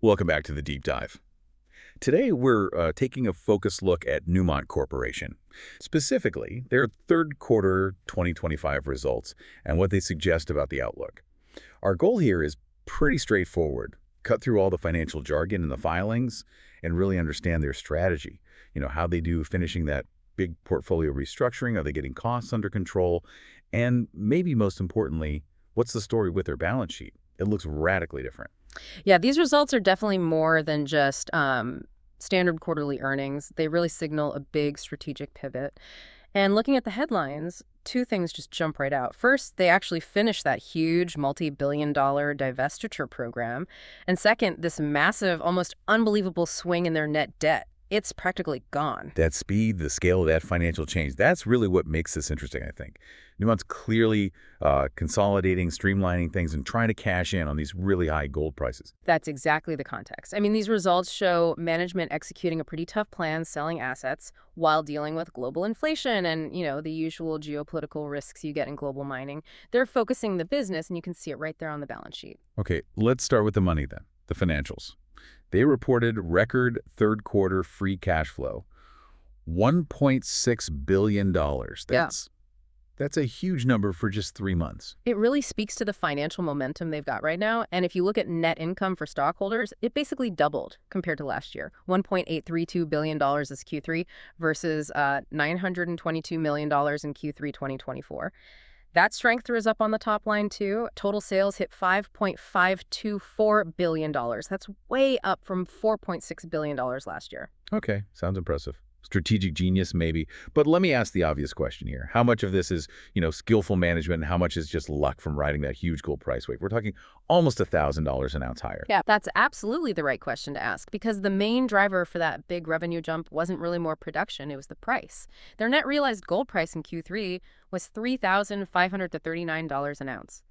Welcome back to the Deep Dive. Today, we're taking a focused look at Newmont Corporation, specifically their third quarter 2025 results and what they suggest about the outlook. Our goal here is pretty straightforward. Cut through all the financial jargon in the filings and really understand their strategy. How they do finishing that big portfolio restructuring, are they getting costs under control, and maybe most importantly, what's the story with their balance sheet? It looks radically different. Yeah, these results are definitely more than just standard quarterly earnings. They really signal a big strategic pivot. And looking at the headlines, two things just jump right out. First, they actually finished that huge multi-billion-dollar divestiture program. And second, this massive, almost unbelievable swing in their net debt. It's practically gone. That speed, the scale of that financial change, that's really what makes this interesting, I think. Newmont's clearly consolidating, streamlining things, and trying to cash in on these really high gold prices. That's exactly the context. I mean, these results show management executing a pretty tough plan, selling assets while dealing with global inflation and, the usual geopolitical risks you get in global mining. They're focusing the business, and you can see it right there on the balance sheet. Okay, let's start with the money then, the financials. They reported record third quarter free cash flow, $1.6 billion. That's a huge number for just 3 months. It really speaks to the financial momentum they've got right now. And if you look at net income for stockholders, it basically doubled compared to last year. $1.832 billion is Q3 versus $922 million in Q3 2024. That strength throws up on the top line, too. Total sales hit $5.524 billion. That's way up from $4.6 billion last year. Okay, sounds impressive. Strategic genius, maybe. But let me ask the obvious question here. How much of this is, skillful management, and how much is just luck from riding that huge gold price wave? We're talking almost $1,000 an ounce higher. Yeah, that's absolutely the right question to ask, because the main driver for that big revenue jump wasn't really more production, it was the price. Their net realized gold price in Q3 was $3,539 an ounce.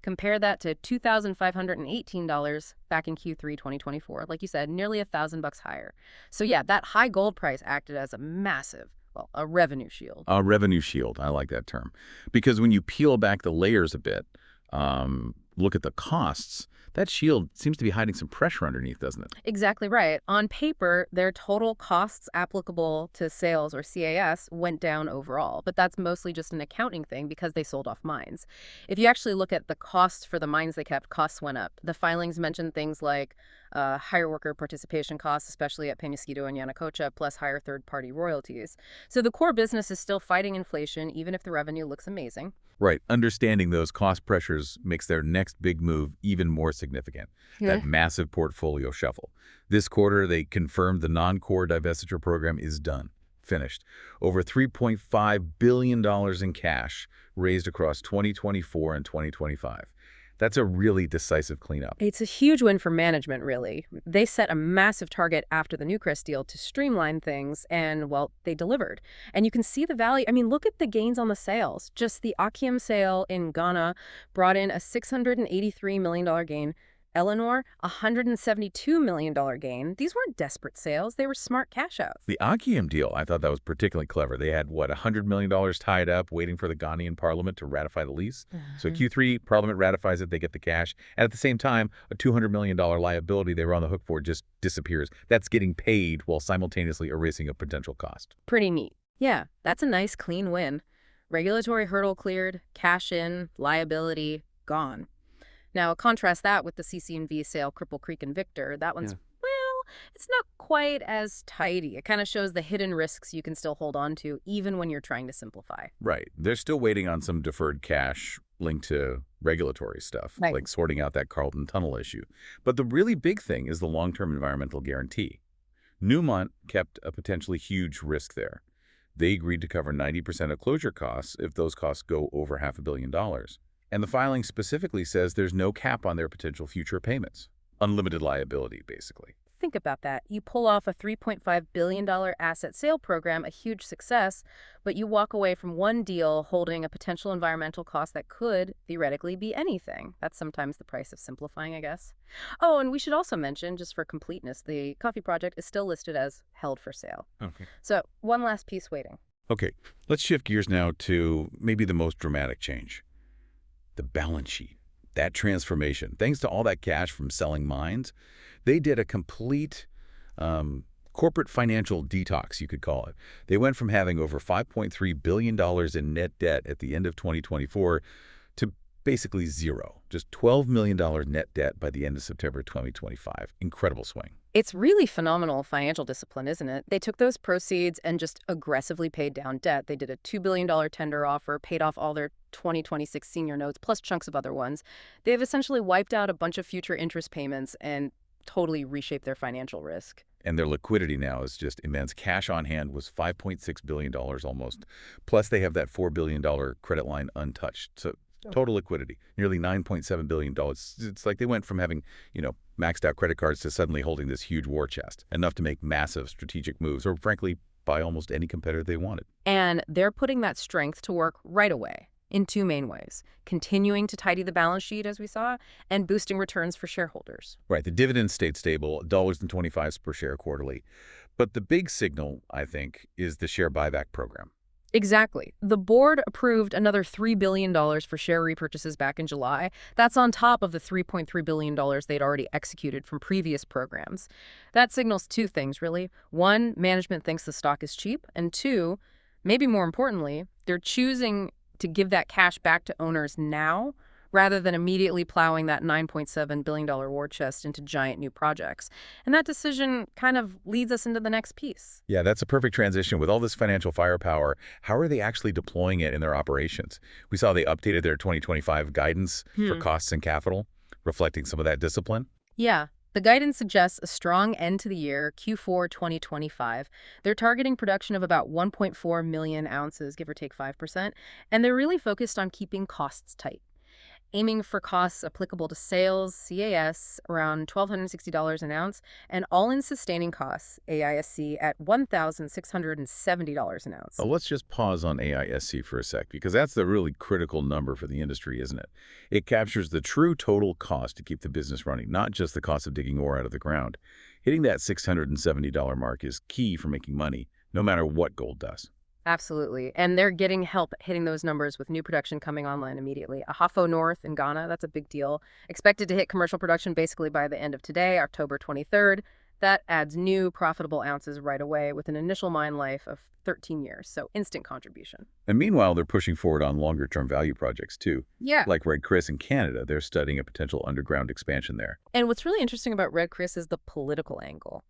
Compare that to $2,518 back in Q3 2024. Like you said, nearly $1,000 higher. So yeah, that high gold price acted as a massive, a revenue shield. A revenue shield. I like that term. Because when you peel back the layers a bit, look at the costs, that shield seems to be hiding some pressure underneath, doesn't it? Exactly right. On paper, their total costs applicable to sales, or CAS, went down overall. But that's mostly just an accounting thing because they sold off mines. If you actually look at the costs for the mines they kept, costs went up. The filings mentioned things like higher worker participation costs, especially at Peñasquito and Yanacocha, plus higher third-party royalties. So the core business is still fighting inflation, even if the revenue looks amazing. Right. Understanding those cost pressures makes their next big move even more significant. Yeah. That massive portfolio shuffle. This quarter, they confirmed the non-core divestiture program is done. Finished. Over $3.5 billion in cash raised across 2024 and 2025. That's a really decisive cleanup. It's a huge win for management, really. They set a massive target after the Newcrest deal to streamline things, and, they delivered. And you can see the value. I mean, look at the gains on the sales. Just the Akiem sale in Ghana brought in a $683 million gain. Eleanor, a $172 million gain. These weren't desperate sales. They were smart cash outs. The Akiem deal, I thought that was particularly clever. They had, $100 million tied up, waiting for the Ghanaian parliament to ratify the lease. So Q3, parliament ratifies it, they get the cash. And at the same time, a $200 million liability they were on the hook for just disappears. That's getting paid while simultaneously erasing a potential cost. Pretty neat. Yeah, that's a nice, clean win. Regulatory hurdle cleared, cash in, liability gone. Now, contrast that with the CC&V sale, Cripple Creek and Victor. That one's, it's not quite as tidy. It kind of shows the hidden risks you can still hold on to, even when you're trying to simplify. Right. They're still waiting on some deferred cash linked to regulatory stuff, Right. like sorting out that Carlton Tunnel issue. But the really big thing is the long-term environmental guarantee. Newmont kept a potentially huge risk there. They agreed to cover 90% of closure costs if those costs go over $500 million. And the filing specifically says there's no cap on their potential future payments. Unlimited liability, basically. Think about that. You pull off a $3.5 billion asset sale program, a huge success, but you walk away from one deal holding a potential environmental cost that could theoretically be anything. That's sometimes the price of simplifying, I guess. Oh, and we should also mention, just for completeness, the coffee project is still listed as held for sale. Okay. So one last piece waiting. Okay, let's shift gears now to maybe the most dramatic change. The balance sheet. That transformation, thanks to all that cash from selling mines, They did a complete corporate financial detox, you could call it. They went from having over $5.3 billion in net debt at the end of 2024 to basically zero, just $12 million net debt by the end of September 2025. Incredible swing. It's really phenomenal financial discipline, isn't it? They took those proceeds and just aggressively paid down debt. They did a $2 billion tender offer, paid off all their 2026 senior notes, plus chunks of other ones. They've essentially wiped out a bunch of future interest payments and totally reshaped their financial risk. And their liquidity now is just immense. Cash on hand was $5.6 billion almost. Plus, they have that $4 billion credit line untouched. So total liquidity, nearly $9.7 billion. It's like they went from having, maxed out credit cards to suddenly holding this huge war chest, enough to make massive strategic moves, or frankly, buy almost any competitor they wanted. And they're putting that strength to work right away in two main ways: continuing to tidy the balance sheet, as we saw, and boosting returns for shareholders. Right, the dividend stayed stable, $1.25 per share quarterly. But the big signal, I think, is the share buyback program. Exactly. The board approved another $3 billion for share repurchases back in July. That's on top of the $3.3 billion they'd already executed from previous programs. That signals two things, really. One, management thinks the stock is cheap. And two, maybe more importantly, they're choosing to give that cash back to owners now rather than immediately plowing that $9.7 billion war chest into giant new projects. And that decision kind of leads us into the next piece. Yeah, that's a perfect transition. With all this financial firepower, how are they actually deploying it in their operations? We saw they updated their 2025 guidance for costs and capital, reflecting some of that discipline. Yeah. The guidance suggests a strong end to the year, Q4 2025. They're targeting production of about 1.4 million ounces, give or take 5%, and they're really focused on keeping costs tight, aiming for costs applicable to sales, CAS, around $1,260 an ounce, and all-in sustaining costs, AISC, at $1,670 an ounce. Oh, let's just pause on AISC for a sec, because that's the really critical number for the industry, isn't it? It captures the true total cost to keep the business running, not just the cost of digging ore out of the ground. Hitting that $670 mark is key for making money, no matter what gold does. Absolutely. And they're getting help hitting those numbers with new production coming online immediately. Ahafo North in Ghana, that's a big deal. Expected to hit commercial production basically by the end of today, October 23rd. That adds new profitable ounces right away with an initial mine life of 13 years, so instant contribution. And meanwhile, they're pushing forward on longer-term value projects, too. Yeah. Like Red Chris in Canada, they're studying a potential underground expansion there. And what's really interesting about Red Chris is the political angle.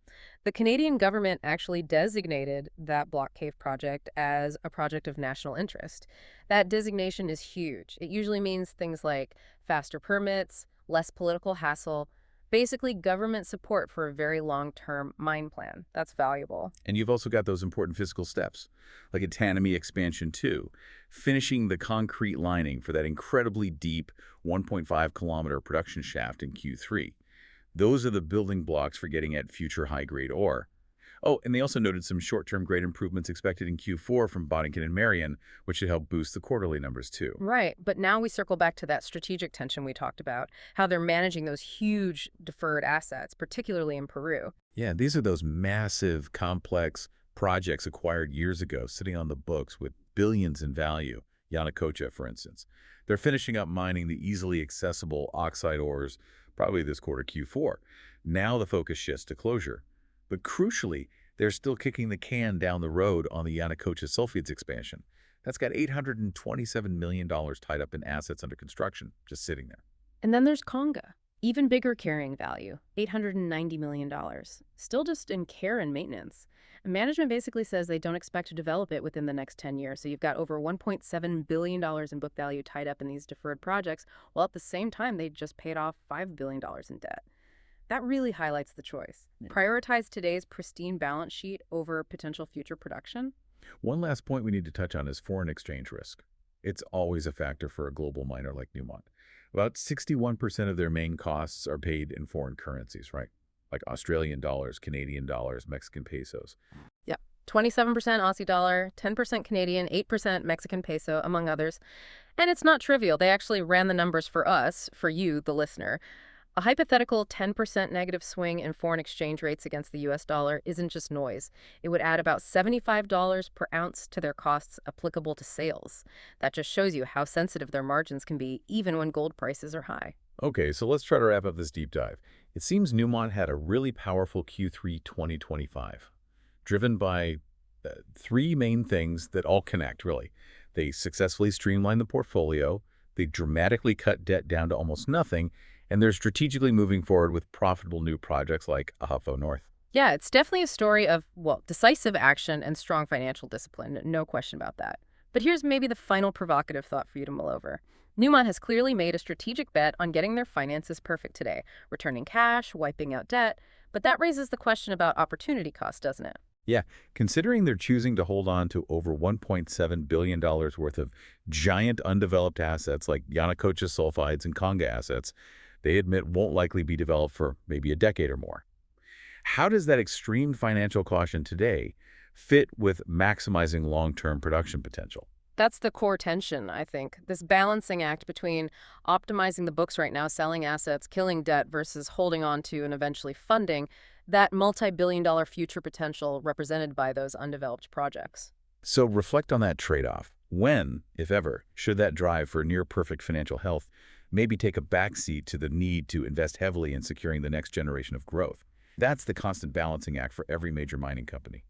The Canadian government actually designated that block cave project as a project of national interest. That designation is huge. It usually means things like faster permits, less political hassle, basically government support for a very long-term mine plan. That's valuable. And you've also got those important physical steps, like a Tanami expansion 2, finishing the concrete lining for that incredibly deep 1.5-kilometer production shaft in Q3. Those are the building blocks for getting at future high-grade ore. Oh, and they also noted some short-term grade improvements expected in Q4 from Boddington and Marion, which should help boost the quarterly numbers too. Right, but now we circle back to that strategic tension we talked about, how they're managing those huge deferred assets, particularly in Peru. Yeah, these are those massive, complex projects acquired years ago, sitting on the books with billions in value. Yanacocha, for instance. They're finishing up mining the easily accessible oxide ores, probably this quarter Q4. Now the focus shifts to closure. But crucially, they're still kicking the can down the road on the Yanacocha sulfides expansion. That's got $827 million tied up in assets under construction, just sitting there. And then there's Conga, even bigger carrying value, $890 million, still just in care and maintenance. And management basically says they don't expect to develop it within the next 10 years. So you've got over $1.7 billion in book value tied up in these deferred projects, while at the same time they just paid off $5 billion in debt. That really highlights the choice. Prioritize today's pristine balance sheet over potential future production. One last point we need to touch on is foreign exchange risk. It's always a factor for a global miner like Newmont. About 61% of their main costs are paid in foreign currencies, right? Like Australian dollars, Canadian dollars, Mexican pesos. Yep. 27% Aussie dollar, 10% Canadian, 8% Mexican peso, among others. And it's not trivial. They actually ran the numbers for us, for you, the listener. A hypothetical 10% negative swing in foreign exchange rates against the US dollar isn't just noise. It would add about $75 per ounce to their costs applicable to sales. That just shows you how sensitive their margins can be, even when gold prices are high. Okay, so let's try to wrap up this deep dive. It seems Newmont had a really powerful Q3 2025, driven by three main things that all connect, really. They successfully streamlined the portfolio, they dramatically cut debt down to almost nothing, and they're strategically moving forward with profitable new projects like Ahafo North. Yeah, it's definitely a story of, well, decisive action and strong financial discipline, no question about that. But here's maybe the final provocative thought for you to mull over. Newmont has clearly made a strategic bet on getting their finances perfect today, returning cash, wiping out debt, but that raises the question about opportunity cost, doesn't it? Yeah, considering they're choosing to hold on to over $1.7 billion worth of giant undeveloped assets like Yanacocha sulfides and Conga assets, they admit won't likely be developed for maybe a decade or more. How does that extreme financial caution today fit with maximizing long-term production potential? That's the core tension, I think. This balancing act between optimizing the books right now, selling assets, killing debt versus holding on to and eventually funding that multi-billion-dollar future potential represented by those undeveloped projects. So reflect on that trade-off. When, if ever, should that drive for near-perfect financial health maybe take a backseat to the need to invest heavily in securing the next generation of growth? That's the constant balancing act for every major mining company.